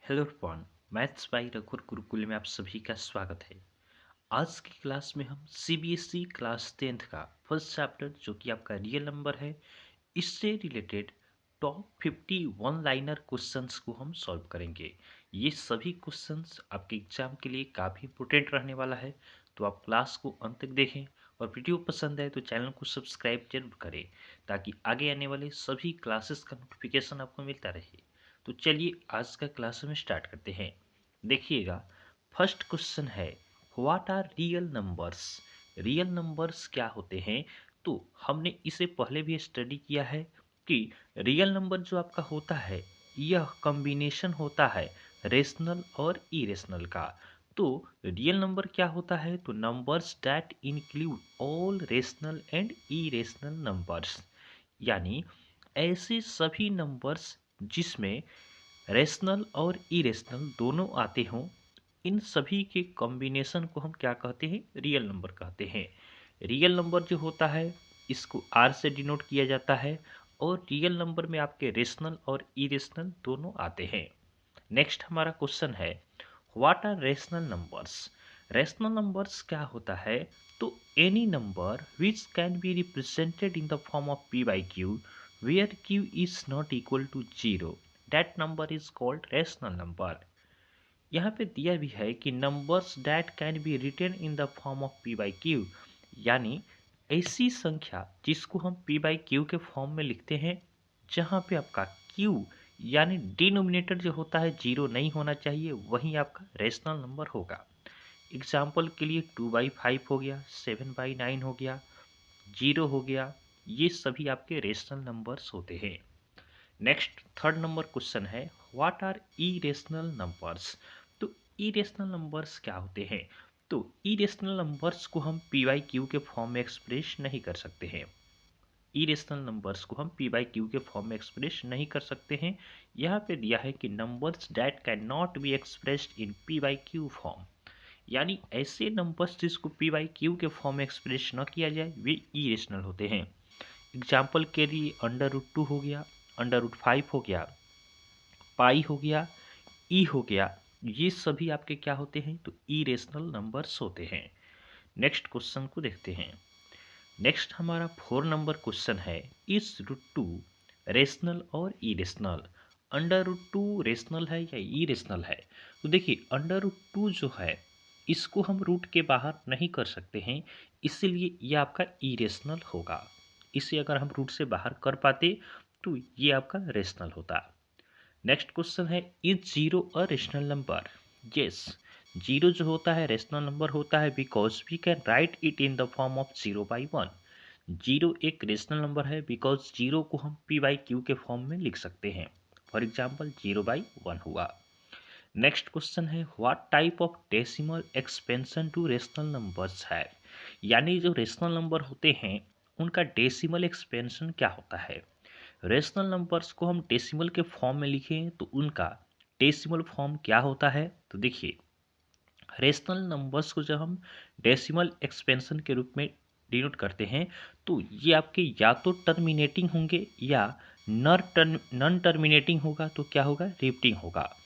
Hello everyone, maths by रघुवर गुरुकुल में आप सभी का स्वागत है। आज की क्लास में हम सीबीएसई क्लास 10th का फर्स्ट चैप्टर जो कि आपका रियल नंबर है, इससे related top 50 one liner questions को हम सॉल्व करेंगे। ये सभी क्वेश्चंस आपके एग्जाम के लिए काफ़ी इंपॉर्टेंट रहने वाला है, तो आप क्लास को अंत तक देखें और वीडियो पसंद आए तो चैनल को सब्सक्राइब जरूर करें ताकि आगे आने वाले सभी क्लासेस का नोटिफिकेशन आपको मिलता रहे। तो चलिए आज का क्लास में स्टार्ट करते हैं। देखिएगा, फर्स्ट क्वेश्चन है what are real numbers. Real numbers क्या होते हैं? तो हमने इसे पहले भी स्टडी किया है कि रियल नंबर जो आपका होता है यह कॉम्बिनेशन होता है रेशनल और इरेशनल का। तो रियल नंबर क्या होता है? तो numbers that include all rational and irrational numbers, यानी ऐसे सभी नंबर्स जिसमें रेशनल और इरेशनल दोनों आते हों, इन सभी के कॉम्बिनेशन को हम क्या कहते हैं? रियल नंबर कहते हैं। रियल नंबर जो होता है इसको आर से डिनोट किया जाता है और रियल नंबर में आपके रेशनल और इरेशनल दोनों आते हैं। नेक्स्ट हमारा क्वेश्चन है what are rational numbers. Rational numbers क्या होता है? तो any number which can be represented in the form of P by Q where Q is not equal to zero, that number is called rational number. यहाँ पे दिया भी है कि numbers that can be written in the form of P by Q, यानी ऐसी संख्या जिसको हम पी बाई क्यू के फॉर्म में लिखते हैं जहाँ पे आपका क्यू यानी डिनोमिनेटर जो होता है जीरो नहीं होना चाहिए, वही आपका रेशनल नंबर होगा। एग्जाम्पल के लिए 2/5 हो गया, 7/9 हो गया, जीरो हो गया, ये सभी आपके रेशनल नंबर्स होते हैं। नेक्स्ट थर्ड नंबर क्वेश्चन है व्हाट आर इरेशनल नंबर्स। तो इरेशनल नंबर्स क्या होते हैं? तो इरेशनल नंबर्स को हम पी बाई क्यू के फॉर्म में एक्सप्रेस नहीं कर सकते हैं। इरेशनल नंबर्स को हम पी बाई क्यू के फॉर्म में एक्सप्रेस नहीं कर सकते हैं। यहाँ पे दिया है कि numbers that can not be expressed in P by Q form, यानी ऐसे नंबर्स जिसको पी बाई क्यू के फॉर्म में एक्सप्रेस न किया जाए वे इरेशनल होते हैं। एग्जाम्पल के लिए अंडर रूट 2 हो गया, अंडर रूट 5 हो गया, पाई हो गया, ई हो गया, ये सभी आपके क्या होते हैं? तो इरेशनल नंबर्स होते हैं। नेक्स्ट क्वेश्चन को देखते हैं। नेक्स्ट हमारा 4 नंबर क्वेश्चन है इस रूट 2 रेशनल और इरेशनल। अंडर रूट 2 रेशनल है या इरेशनल है? तो देखिए, अंडर रूट 2 जो है इसको हम रूट के बाहर नहीं कर सकते हैं, इसीलिए ये आपका इरेशनल होगा। इसे अगर हम रूट से बाहर कर पाते तो ये आपका रेशनल होता। नेक्स्ट क्वेश्चन है is zero a rational number. Yes, zero जो होता है रेशनल नंबर होता है because we can write it in the form of 0/1। Zero एक रेशनल नंबर है बिकॉज जीरो को हम पी बाई क्यू के फॉर्म में लिख सकते हैं। फॉर एग्जाम्पल 0/1 हुआ। नेक्स्ट क्वेश्चन है what type of decimal expansion to rational numbers है, यानी जो रेशनल नंबर होते हैं उनका डेसिमल एक्सपेंशन क्या होता है। रेशनल नंबर्स को हम डेसिमल के फॉर्म में लिखें तो उनका डेसिमल फॉर्म क्या होता है? तो देखिए, रेशनल नंबर्स को जब हम डेसिमल एक्सपेंशन के रूप में डिनोट करते हैं तो ये आपके या तो टर्मिनेटिंग होंगे या नॉन टर्मिनेटिंग होगा तो क्या होगा? रिपीटिंग होगा।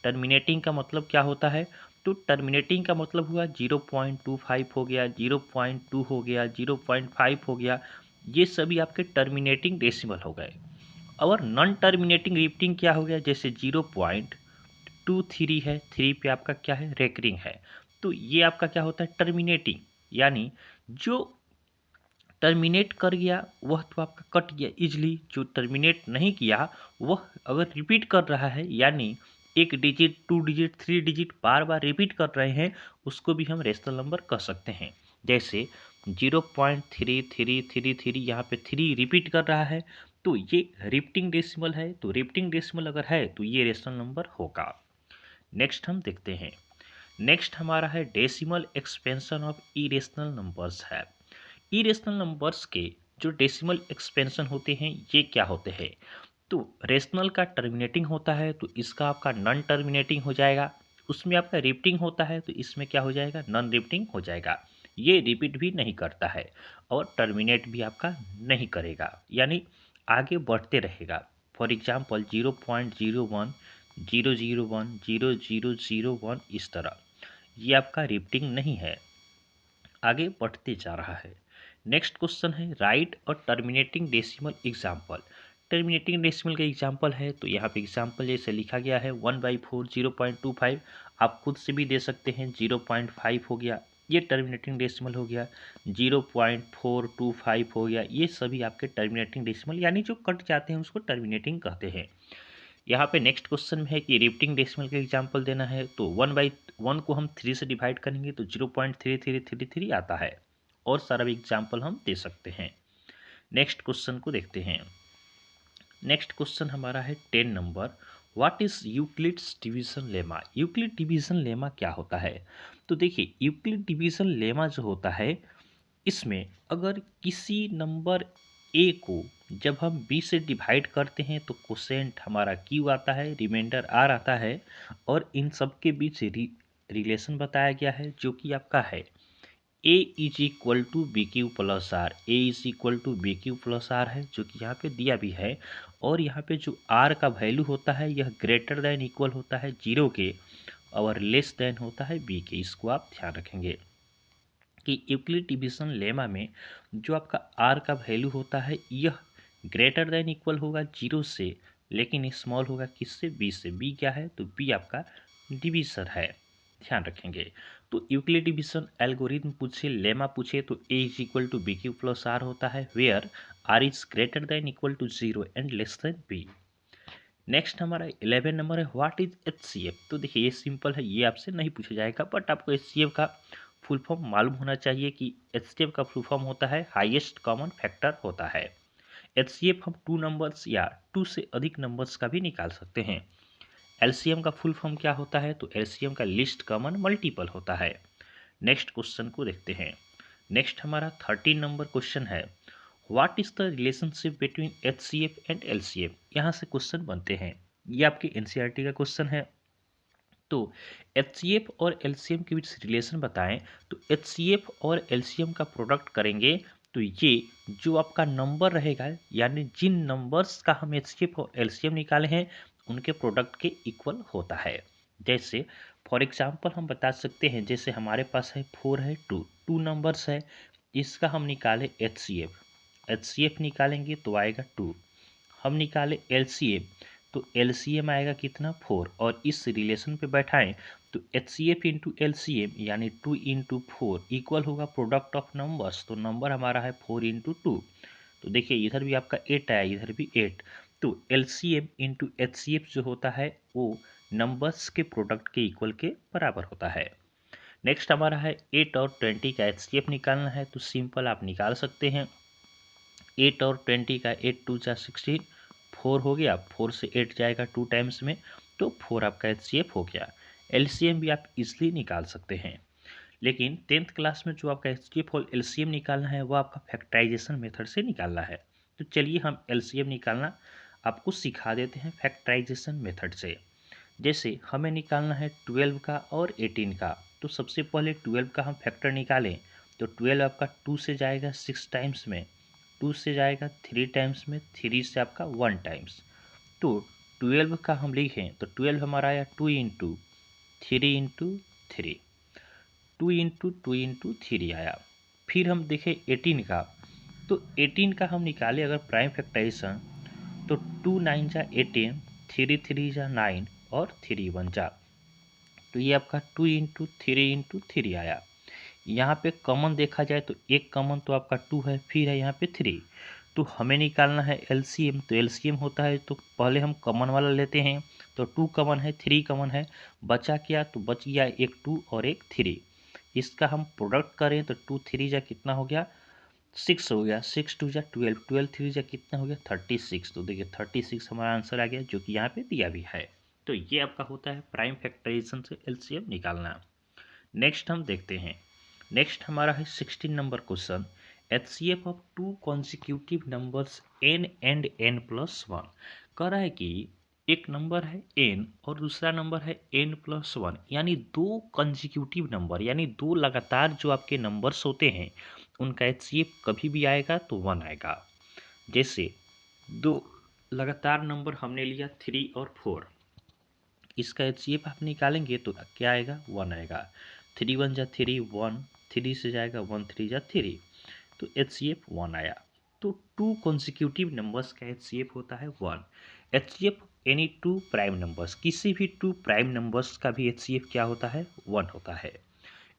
टर्मिनेटिंग का मतलब क्या होता है? तो टर्मिनेटिंग का मतलब हुआ 0.25 हो गया, 0.2 हो गया, 0.5 हो गया, ये सभी आपके टर्मिनेटिंग डेसिमल हो गए। और नॉन टर्मिनेटिंग रिपीटिंग क्या हो गया? जैसे 0.23 है, 3 पे आपका क्या है? रेकरिंग है, तो ये आपका क्या होता है? टर्मिनेटिंग, यानी जो टर्मिनेट कर गया वह तो आपका कट गया इजली, जो टर्मिनेट नहीं किया वह अगर रिपीट कर रहा है, यानी एक डिजिट, 2 डिजिट, 3 डिजिट बार बार रिपीट कर रहे हैं, उसको भी हम रेशनल नंबर कह सकते हैं। जैसे 0.3333, यहाँ पे 3 रिपीट कर रहा है तो ये रिपीटिंग डेसिमल है, तो रिपीटिंग डेसिमल अगर है तो ये रेशनल नंबर होगा। नेक्स्ट हम देखते हैं। नेक्स्ट हमारा है decimal expansion of irrational numbers है। इरेशनल नंबर्स के जो डेसिमल एक्सपेंशन होते हैं ये क्या होते हैं? तो रेशनल का टर्मिनेटिंग होता है तो इसका आपका नॉन टर्मिनेटिंग हो जाएगा, उसमें आपका रिपीटिंग होता है तो इसमें क्या हो जाएगा? नॉन रिपीटिंग हो जाएगा। ये रिपीट भी नहीं करता है और टर्मिनेट भी आपका नहीं करेगा, यानी आगे बढ़ते रहेगा। फॉर एग्जाम्पल 0.01, 001 0001 इस तरह। ये आपका रिपीटिंग नहीं है, आगे बढ़ते जा रहा है। नेक्स्ट क्वेश्चन है राइट और terminating decimal example. Terminating decimal का एग्जाम्पल है तो यहाँ पे एग्जाम्पल जैसे लिखा गया है 1/4 0.25। आप खुद से भी दे सकते हैं 0.5 हो गया, ये टर्मिनेटिंग डेसिमल हो गया। 0.425 हो गया, ये सभी आपके टर्मिनेटिंग डेसिमल यानी जो कट जाते हैं उसको टर्मिनेटिंग कहते हैं। यहाँ पे नेक्स्ट क्वेश्चन में है कि रिपीटिंग डेसिमल का एग्जाम्पल देना है तो 1/1 को हम 3 से डिवाइड करेंगे तो 0.3333 आता है। और सारा भी एग्जाम्पल हम दे सकते हैं। नेक्स्ट क्वेश्चन को देखते हैं। नेक्स्ट क्वेश्चन हमारा है 10 number. What is Euclid's division lemma. Euclid division lemma क्या होता है? तो देखिए यूक्लिड डिवीजन लेमा जो होता है, इसमें अगर किसी नंबर ए को जब हम बी से डिवाइड करते हैं तो कोसेंट हमारा क्यू आता है, रिमाइंडर आर आता है, और इन सब के बीच रिलेशन बताया गया है जो कि आपका है A is equal to B Q plus R. A is equal to B Q plus R है जो कि यहाँ पे दिया भी है। और यहाँ पे जो आर का वैल्यू होता है यह ग्रेटर देन इक्वल होता है 0 के और लेस देन होता है बी के। इसको आप ध्यान रखेंगे कि यूक्लिड डिवीजन लेमा में जो आपका आर का वैल्यू होता है यह ग्रेटर देन इक्वल होगा 0 से, लेकिन स्मॉल होगा किससे? बी से। बी क्या है? तो बी आपका डिवीजर है, ध्यान रखेंगे। तो यूक्लिड डिवीजन एल्गोरिथम पूछे, लेमा पूछे तो A is equal to B Q plus R होता है, where R is greater than equal to 0 and less than B. Next हमारा 11 नंबर है व्हाट इज एचसीएफ। तो देखिए ये सिंपल है, ये आपसे नहीं पूछा जाएगा, बट आपको एचसीएफ का फुल फॉर्म मालूम होना चाहिए कि एचसीएफ का फुल फॉर्म होता है हाईएस्ट कॉमन फैक्टर होता है। एचसीएफ हम 2 नंबर्स या 2 से अधिक नंबर्स का भी निकाल सकते हैं। एलसीएम का फुल फॉर्म क्या होता है? तो एलसीएम का लिस्ट कॉमन मल्टीपल होता है। नेक्स्ट क्वेश्चन को देखते हैं। नेक्स्ट हमारा 13 नंबर क्वेश्चन है what is the relationship between HCF and LCM. यहाँ से क्वेश्चन बनते हैं, ये आपके एनसीईआरटी का क्वेश्चन है। तो एचसीएफ और एलसीएम के बीच रिलेशन बताएं तो एचसीएफ और एलसीएम का प्रोडक्ट करेंगे तो ये जो आपका नंबर रहेगा, यानी जिन नंबर्स का हम एचसीएफ और एलसीएम निकाले हैं उनके प्रोडक्ट के इक्वल होता है। जैसे फॉर एग्जांपल हम बता सकते हैं, जैसे हमारे पास है 4 है 2 नंबर्स है, इसका हम निकाले एचसीएफ। एचसीएफ निकालेंगे तो आएगा 2। हम निकाले एलसीएम तो एलसीएम आएगा कितना? 4। और इस रिलेशन पे बैठाएं तो H C F into L C M यानी 2 इंटू 4 इक्वल होगा प्रोडक्ट ऑफ नंबर्स। तो नंबर हमारा है 4 इंटू 2। तो देखिए इधर भी आपका 8 आया, इधर भी 8। तो L C M into H C F जो होता है वो नंबर्स के प्रोडक्ट के इक्वल के बराबर होता है। नेक्स्ट हमारा है 8 और 20 का एच सी एफ निकालना है तो सिंपल आप निकाल सकते हैं। 8 और 20 का 8 2 जा 16, 4 हो गया, 4 से 8 जाएगा 2 टाइम्स में तो 4 आपका एचसीएफ हो गया। एलसीएम भी आप इजली निकाल सकते हैं, लेकिन 10th क्लास में जो आपका एचसीएफ और एलसीएम निकालना है वो आपका फैक्टराइजेशन मेथड से निकालना है। तो चलिए हम एलसीएम निकालना आपको सिखा देते हैं फैक्टराइजेशन मेथड से। जैसे हमें निकालना है 12 का और 18 का, तो सबसे पहले 12 का हम फैक्टर निकालें तो 12 आपका 2 से जाएगा 6 टाइम्स में, 2 से जाएगा 3 टाइम्स में, 3 से आपका 1 टाइम्स। तो 12 का हम लिखें तो 12 हमारा आया 2 इंटू 3 इंटू 3, 2 इंटू 2 इंटू 3 आया। फिर हम देखें 18 का, तो 18 का हम निकाले अगर प्राइम फैक्टराइजेशन तो 2 9 जा 18, 3 3 जा 9 और 3 1 जा, तो ये आपका 2 इंटू 3 आया। यहाँ पे कॉमन देखा जाए तो एक कॉमन तो आपका 2 है, फिर है यहाँ पे 3। तो हमें निकालना है एलसीएम, तो एलसीएम होता है तो पहले हम कॉमन वाला लेते हैं। तो 2 कॉमन है, 3 कॉमन है, बचा क्या? तो बच गया एक 2 और एक 3। इसका हम प्रोडक्ट करें तो 2 3 जा कितना हो गया? 6 हो गया, 6 2 जा 12, 12 3 जा कितना हो गया? 36। तो देखिए 36 हमारा आंसर आ गया जो कि यहाँ पे दिया भी है। तो ये आपका होता है प्राइम फैक्टराइजेशन से एलसीएम निकालना। नेक्स्ट हम देखते हैं। नेक्स्ट हमारा है 16 number question HCF of 2 consecutive numbers n and n plus 1। कह रहा है कि एक नंबर है n और दूसरा नंबर है n प्लस 1, यानी दो कॉन्सिक्यूटिव नंबर यानी दो लगातार जो आपके नंबर्स होते हैं उनका एचसीएफ कभी भी आएगा तो 1 आएगा। जैसे दो लगातार नंबर हमने लिया 3 और 4, इसका HCF आप निकालेंगे तो क्या आएगा, 1 आएगा। 3 1 जा 3 1, 3 से जाएगा 1 3 जा 3, तो HCF 1 आया। तो टू कॉन्जिक्यूटिव नंबर्स का HCF होता है 1। HCF any two prime numbers, किसी भी टू प्राइम नंबर्स का भी HCF क्या होता है, 1 होता है।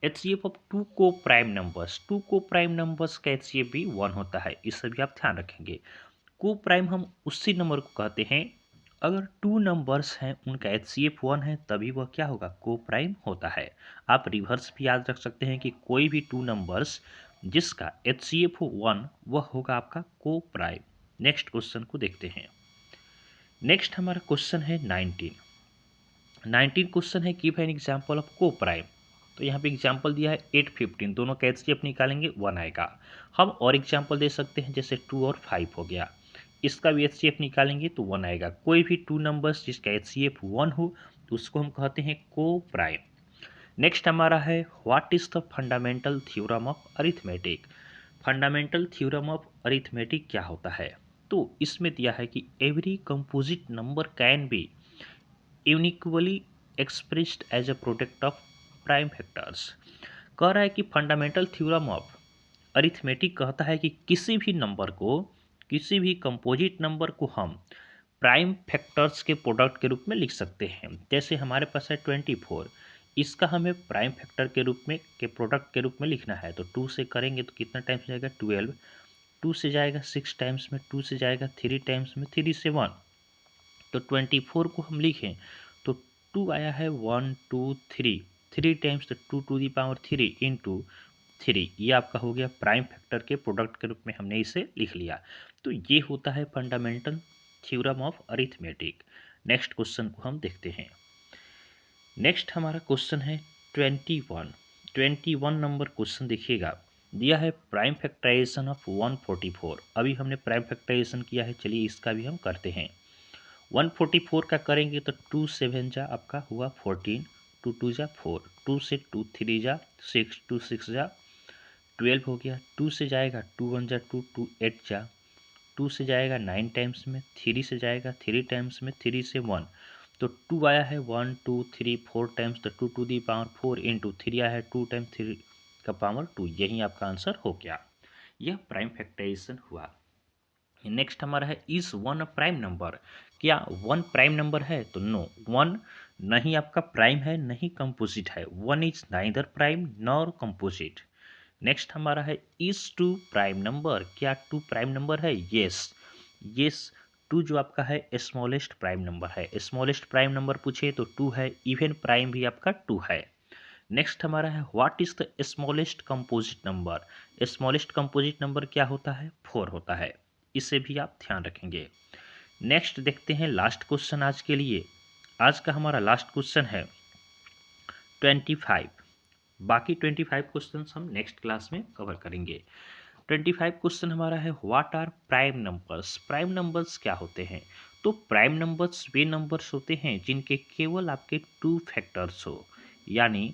HCF ऑफ टू को प्राइम नंबर्स, टू को प्राइम नंबर्स का HCF भी 1 होता है, इससे भी आप ध्यान रखेंगे। को प्राइम हम उसी नंबर को कहते हैं अगर टू नंबर्स हैं उनका HCF 1 है तभी वह क्या होगा, को प्राइम होता है। आप रिवर्स भी याद रख सकते हैं कि कोई भी टू नंबर्स जिसका HCF 1 वह होगा आपका को प्राइम। नेक्स्ट क्वेश्चन को देखते हैं। नेक्स्ट हमारा क्वेश्चन है 19 क्वेश्चन है गिव एन एग्जांपल ऑफ को प्राइम। तो यहाँ पे एग्जांपल दिया है 8 15, दोनों का HCF निकालेंगे 1 आएगा। हम और एग्जांपल दे सकते हैं जैसे 2 और 5 हो गया, इसका भी HCF निकालेंगे तो 1 आएगा। कोई भी टू नंबर्स जिसका HCF 1 हो तो उसको हम कहते हैं को प्राइम। नेक्स्ट हमारा है what is the fundamental theorem of arithmetic. Fundamental theorem of arithmetic क्या होता है, तो इसमें दिया है कि every composite number can be uniquely expressed as a product of prime factors. कह रहा है कि फंडामेंटल थ्योरम ऑफ अरिथमेटिक कहता है कि किसी भी नंबर को, किसी भी कंपोजिट नंबर को हम प्राइम फैक्टर्स के प्रोडक्ट के रूप में लिख सकते हैं। जैसे हमारे पास है 24, इसका हमें प्राइम फैक्टर के रूप में, के प्रोडक्ट के रूप में लिखना है तो 2 से करेंगे तो कितना टाइम्स जाएगा 12, 2 से जाएगा 6 टाइम्स में, 2 से जाएगा 3 टाइम्स में, 3 से 1, तो 24 को हम लिखें तो 2 आया है 1 2 3, 3 टाइम्स तो 2 टू दी पावर 3 इंटू 3, ये आपका हो गया प्राइम फैक्टर के प्रोडक्ट के रूप में हमने इसे लिख लिया। तो ये होता है fundamental theorem of arithmetic. Next question को हम देखते हैं। नेक्स्ट हमारा क्वेश्चन है 21 नंबर क्वेश्चन देखिएगा, दिया है प्राइम फैक्टराइजेशन ऑफ 144। अभी हमने प्राइम फैक्टराइजेशन किया है, चलिए इसका भी हम करते हैं। 144 का करेंगे तो 2 7 जा आपका हुआ 14, 2 2 जा 4, 2 से 2 3 जा 6, 2 6 जा 12 हो गया, 2 से जाएगा 2 1 जा 2, 2 8 जा, 2 से जाएगा 9 टाइम्स में, 3 से जाएगा 3 टाइम्स में, 3 से 1, तो 2 आया है 1 2 3 4 टाइम्स, तो 2 टू दी पावर 4 इंटू 3 आया है 2 टाइम्स 3 का पावर 2, यही आपका आंसर हो गया। यह प्राइम फैक्टराइजेशन हुआ। नेक्स्ट हमारा है इज 1 अ प्राइम नंबर। क्या 1 प्राइम नंबर है, तो नो, 1 नहीं आपका प्राइम है, नहीं कंपोजिट है। 1 is neither prime nor composite. Next हमारा है इज 2 प्राइम नंबर। क्या 2 प्राइम नंबर है, येस, येस 2 जो आपका है स्मॉलेस्ट प्राइम नंबर है। स्मॉलेस्ट प्राइम नंबर पूछे तो 2 है, इवन प्राइम भी आपका 2 है। नेक्स्ट हमारा है what is the smallest composite number. Smallest composite number क्या होता है, 4 होता है, इसे भी आप ध्यान रखेंगे। नेक्स्ट देखते हैं लास्ट क्वेश्चन आज के लिए। आज का हमारा लास्ट क्वेश्चन है 25। बाकी 25 क्वेश्चन हम नेक्स्ट क्लास में कवर करेंगे। 25 क्वेश्चन हमारा है what are prime numbers. Prime numbers क्या होते हैं, तो प्राइम नंबर्स वे नंबर्स होते हैं जिनके केवल आपके 2 फैक्टर्स हो, यानी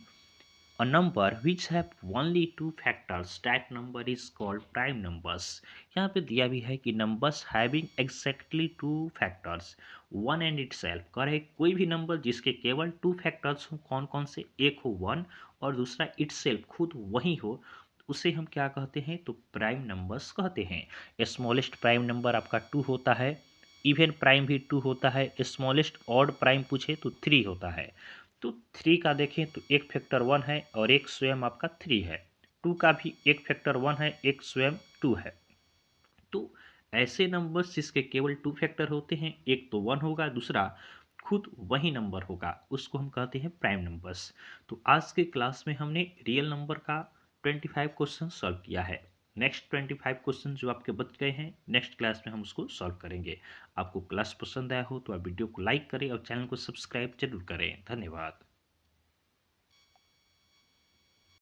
a number which have only 2 factors, that number is called prime numbers। यहाँ पे दिया भी है कि numbers having exactly 2 factors, one and itself। कह रहे कोई भी नंबर जिसके केवल 2 factors हो, कौन कौन से, एक हो 1 और दूसरा itself खुद वही हो, उसे हम क्या कहते हैं, तो प्राइम नंबर्स कहते हैं। स्मॉलेस्ट प्राइम नंबर आपका 2 होता है, इवन प्राइम भी 2 होता है, स्मॉलेस्ट ऑड प्राइम पूछे तो 3 होता है। तो 3 का देखें तो एक फैक्टर 1 है और एक स्वयं आपका 3 है। 2 का भी एक फैक्टर 1 है, एक स्वयं 2 है। तो ऐसे नंबर्स जिसके केवल 2 फैक्टर होते हैं, एक तो 1 होगा, दूसरा खुद वही नंबर होगा, उसको हम कहते हैं प्राइम नंबर्स। तो आज के क्लास में हमने रियल नंबर का 25 क्वेश्चन सॉल्व किया है। नेक्स्ट 25 क्वेश्चन जो आपके बच गए हैं, नेक्स्ट क्लास में हम उसको सॉल्व करेंगे। आपको क्लास पसंद आया हो तो आप वीडियो को लाइक करें और चैनल को सब्सक्राइब जरूर करें। धन्यवाद।